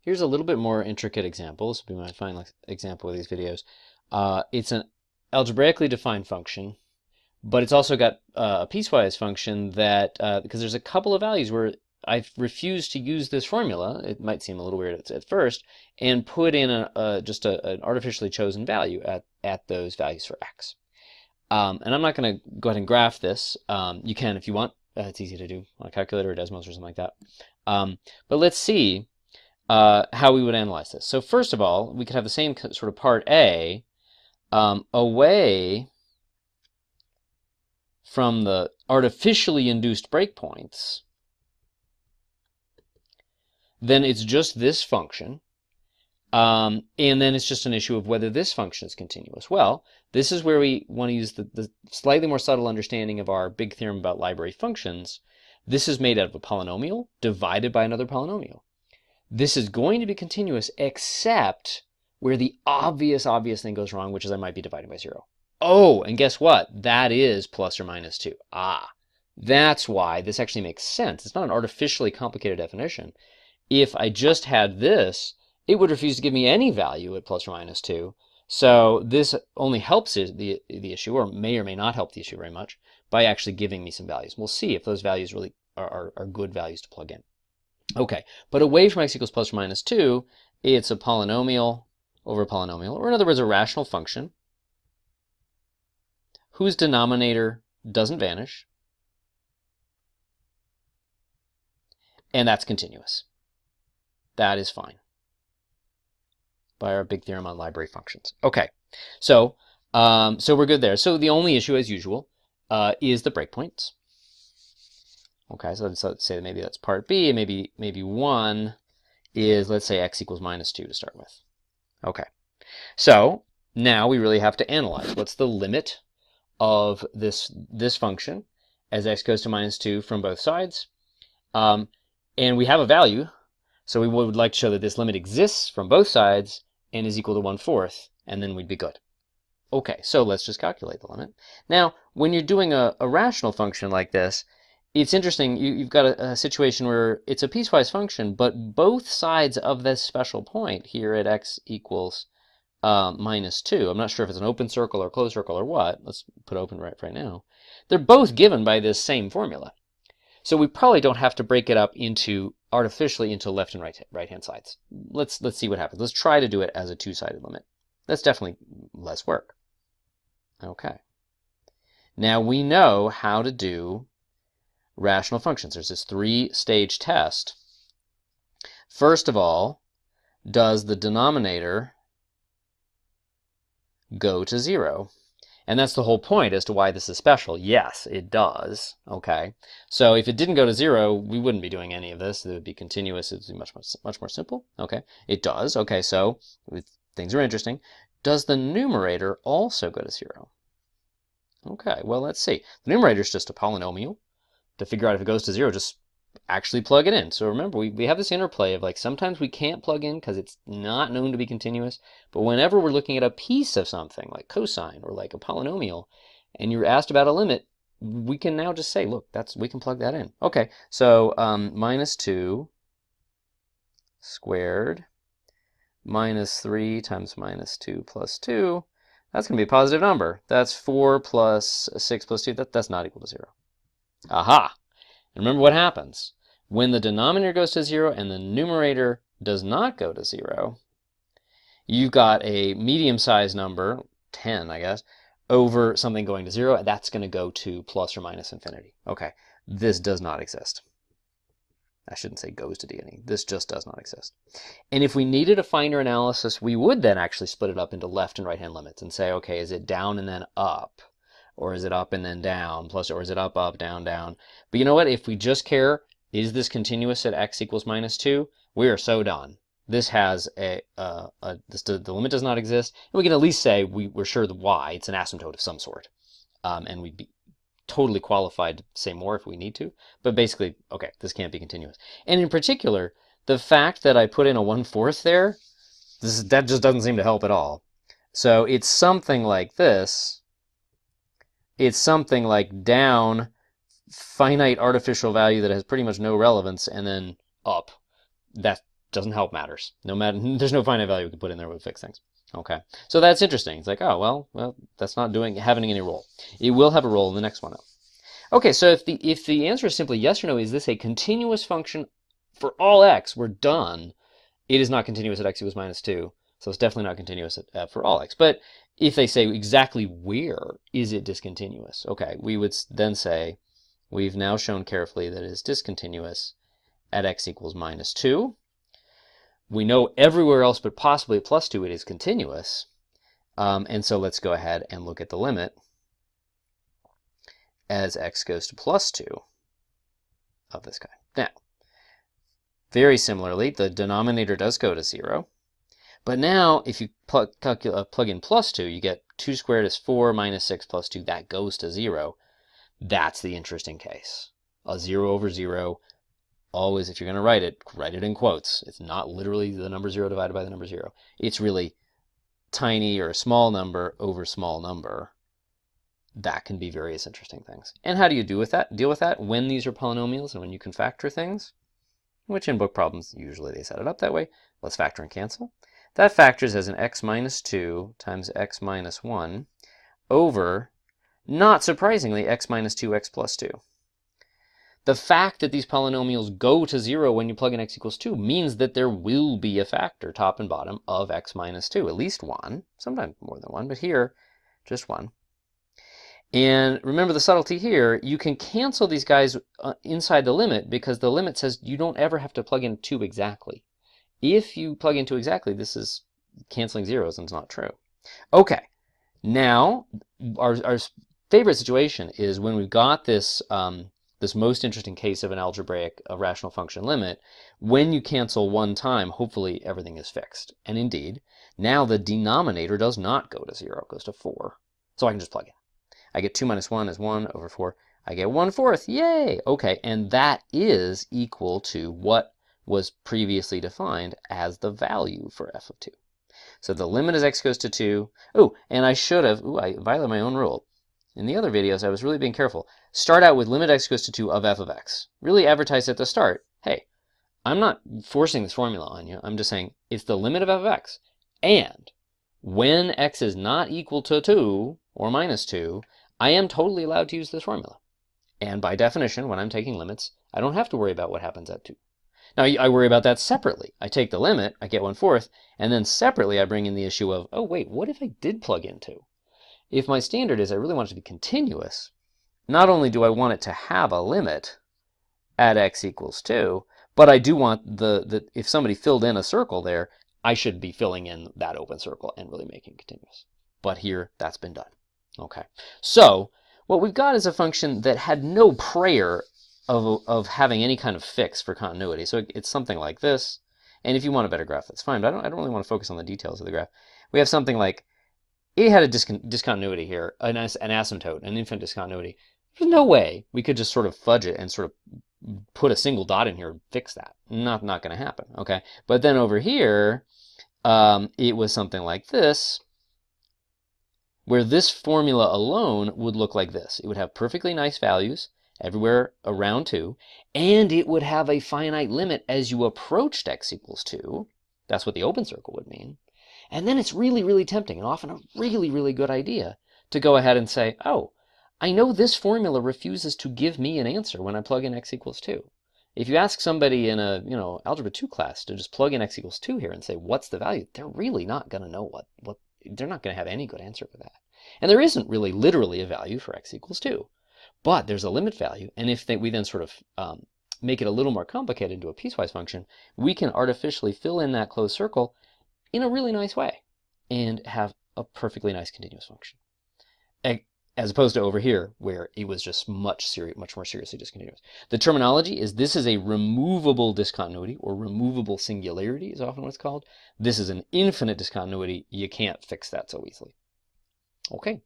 Here's a little bit more intricate example. This will be my final example of these videos. It's an algebraically defined function, but it's also got a piecewise function that, because there's a couple of values where I've refused to use this formula, it might seem a little weird at first, and put in just an artificially chosen value at those values for x. And I'm not going to go ahead and graph this. You can if you want. It's easy to do on a calculator or Desmos or something like that. But let's see how we would analyze this. So first of all, we could have the same sort of part A away from the artificially induced breakpoints. Then it's just this function, and then it's just an issue of whether this function is continuous. Well, this is where we want to use the slightly more subtle understanding of our big theorem about library functions. This is made out of a polynomial divided by another polynomial. This is going to be continuous except where the obvious thing goes wrong, which is I might be dividing by 0. Oh, and guess what? That is plus or minus 2. Ah, that's why this actually makes sense. It's not an artificially complicated definition. If I just had this, it would refuse to give me any value at plus or minus 2. So this only helps the issue, or may not help the issue very much, by actually giving me some values. We'll see if those values really are good values to plug in. Okay, but away from x equals plus or minus 2, it's a polynomial over a polynomial, or in other words, a rational function whose denominator doesn't vanish, and that's continuous. That is fine by our big theorem on library functions. Okay, so we're good there. So the only issue, as usual, is the breakpoints. Okay, so let's say that maybe that's part B, and maybe 1 is, let's say, x equals minus 2 to start with. Okay, so now we really have to analyze what's the limit of this function as x goes to minus 2 from both sides. And we have a value, so we would like to show that this limit exists from both sides and is equal to 1/4, and then we'd be good. Okay, so let's just calculate the limit. Now, when you're doing a rational function like this, it's interesting. You've got a situation where it's a piecewise function, but both sides of this special point here at x equals minus 2, I'm not sure if it's an open circle or closed circle or what. Let's put open right now. They're both given by this same formula. So we probably don't have to break it up artificially into left and right hand sides. Let's see what happens. Let's try to do it as a two-sided limit. That's definitely less work. Okay. Now we know how to do rational functions. There's this 3-stage test. First of all, does the denominator go to 0? And that's the whole point as to why this is special. Yes, it does. Okay. So if it didn't go to 0, we wouldn't be doing any of this. It would be continuous. It would be much more simple. Okay. It does. Okay. So things are interesting. Does the numerator also go to 0? Okay. Well, let's see. The numerator is just a polynomial. To figure out if it goes to 0, just actually plug it in. So remember, we have this interplay of, like, sometimes we can't plug in because it's not known to be continuous, but whenever we're looking at a piece of something like cosine or like a polynomial and you're asked about a limit, we can now just say, look, we can plug that in. Okay, so minus 2 squared minus 3 times minus 2 plus 2, that's going to be a positive number. That's 4 plus 6 plus 2. That's not equal to 0. Aha! And remember what happens. When the denominator goes to 0 and the numerator does not go to 0, you've got a medium-sized number, 10, I guess, over something going to 0, and that's going to go to plus or minus infinity. Okay, this does not exist. I shouldn't say goes to d. This just does not exist. And if we needed a finer analysis, we would then actually split it up into left and right-hand limits and say, okay, is it down and then up? Or is it up and then down, plus, or is it up, up, down, down? But you know what? If we just care, is this continuous at x equals minus 2? We are so done. This has the limit does not exist. And we can at least say we're sure the y, it's an asymptote of some sort. And we'd be totally qualified to say more if we need to. But basically, okay, this can't be continuous. And in particular, the fact that I put in a 1/4 there, that just doesn't seem to help at all. So it's something like this. It's something like down, finite artificial value that has pretty much no relevance, and then up. That doesn't help matters. No matter, there's no finite value we can put in there would fix things. Okay, so that's interesting. It's like, oh, well, that's not having any role. It will have a role in the next one, though. Okay, so if the answer is simply yes or no, is this a continuous function for all x? We're done. It is not continuous at x equals minus 2, so it's definitely not continuous for all x. But if they say exactly where is it discontinuous, okay, we would then say we've now shown carefully that it is discontinuous at x equals minus 2. We know everywhere else but possibly at plus 2 it is continuous. And so let's go ahead and look at the limit as x goes to plus 2 of this guy. Now, very similarly, the denominator does go to 0. But now, if you plug in plus 2, you get 2 squared is 4 minus 6 plus 2. That goes to 0. That's the interesting case. A 0 over 0. Always, if you're going to write it in quotes. It's not literally the number 0 divided by the number 0. It's really tiny or a small number over small number. That can be various interesting things. And how do you deal with that when these are polynomials and when you can factor things? Which in book problems, usually they set it up that way. Let's factor and cancel. That factors as an x minus 2 times x minus 1 over, not surprisingly, x minus 2x plus 2. The fact that these polynomials go to 0 when you plug in x equals 2 means that there will be a factor, top and bottom, of x minus 2. At least one, sometimes more than one, but here, just one. And remember the subtlety here, you can cancel these guys inside the limit because the limit says you don't ever have to plug in 2 exactly. If you plug in 2 exactly, this is canceling zeros and it's not true. Okay, now our favorite situation is when we've got this this most interesting case of an algebraic rational function limit. When you cancel one time, hopefully everything is fixed. And indeed, now the denominator does not go to 0, it goes to 4. So I can just plug in. I get 2 minus 1 is 1 over 4. I get 1/4. Yay! Okay, and that is equal to what was previously defined as the value for f of 2. So the limit as x goes to 2. Oh, and I should have, I violated my own rule. In the other videos, I was really being careful. Start out with limit x goes to 2 of f of x. Really advertise at the start, hey, I'm not forcing this formula on you. I'm just saying it's the limit of f of x. And when x is not equal to 2 or minus 2, I am totally allowed to use this formula. And by definition, when I'm taking limits, I don't have to worry about what happens at 2. Now, I worry about that separately. I take the limit, I get 1/4, and then separately I bring in the issue of, oh wait, what if I did plug in 2? If my standard is I really want it to be continuous, not only do I want it to have a limit at x equals 2, but I do want if somebody filled in a circle there, I should be filling in that open circle and really making it continuous. But here, that's been done. Okay, so what we've got is a function that had no prayer of having any kind of fix for continuity. So it's something like this. And if you want a better graph, that's fine. But I don't really want to focus on the details of the graph. We have something like it had a discontinuity here, an asymptote, an infinite discontinuity. There's no way we could just sort of fudge it and sort of put a single dot in here and fix that. Not going to happen. Okay, but then over here, it was something like this, where this formula alone would look like this. It would have perfectly nice values everywhere around 2, and it would have a finite limit as you approached x equals 2. That's what the open circle would mean. And then it's really, really tempting, and often a really, really good idea, to go ahead and say, oh, I know this formula refuses to give me an answer when I plug in x equals 2. If you ask somebody in a Algebra 2 class to just plug in x equals 2 here and say, what's the value? They're really not going to know what they're not going to have any good answer for that. And there isn't really literally a value for x equals 2. But there's a limit value, and if we then sort of make it a little more complicated into a piecewise function, we can artificially fill in that closed circle in a really nice way and have a perfectly nice continuous function. As opposed to over here, where it was just much more seriously discontinuous. The terminology is this is a removable discontinuity, or removable singularity is often what it's called. This is an infinite discontinuity. You can't fix that so easily. Okay.